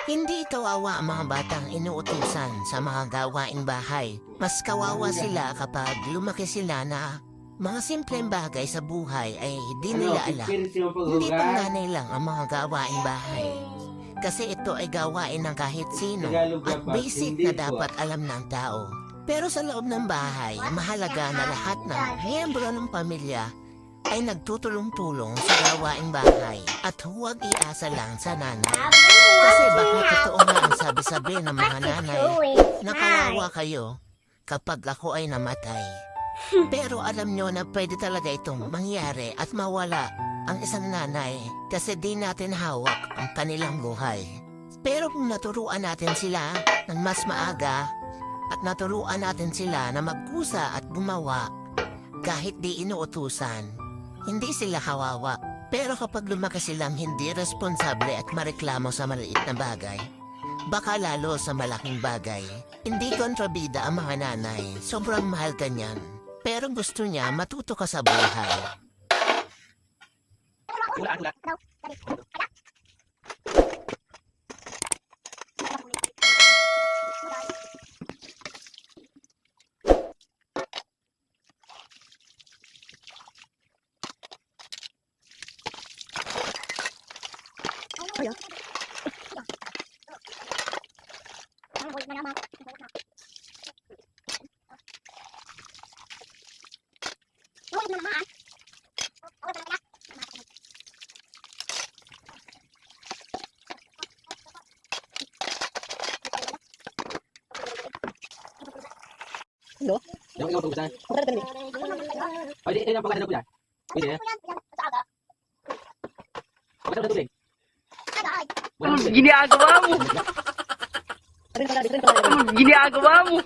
Hindi kawawa ang mga batang inuutusan sa mga gawaing bahay. Mas kawawa sila kapag lumaki sila na mga simpleng bagay sa buhay ay hindi nila alam. Hindi pang nanay lang ang mga gawaing bahay. Kasi ito ay gawain ng kahit sino at basic na dapat alam ng tao. Pero sa loob ng bahay, mahalaga na lahat ng miyembro ng pamilya ay nagtutulong-tulong sa gawaing bahay at huwag iasa lang sa nanay. Kasi baka totoo nga ang sabi-sabi ng mga nanay na kawawa kayo kapag ako ay namatay. Pero alam nyo na pwede talaga itong mangyari at mawala ang isang nanay kasi di natin hawak ang kanilang buhay. Pero kung naturuan natin sila ng mas maaga at naturuan natin sila na magkusa at gumawa kahit di inuutusan, hindi sila kawawa. Pero kapag lumaki silang hindi responsable at mareklamo sa maliit na bagay, baka lalo sa malaking bagay. Hindi kontrabida ang mga nanay, sobrang mahal ka niyan. Pero gusto niya matuto ka sa buhay. Ano? Yung ikaw tugusan. Ako na ganun. Pwede ito yung pagkain ng kuya. Pwede eh. Pagkain ng tubig. Wala ng tubig. Ginagawa mo! Rin pala. Ginagawa mo!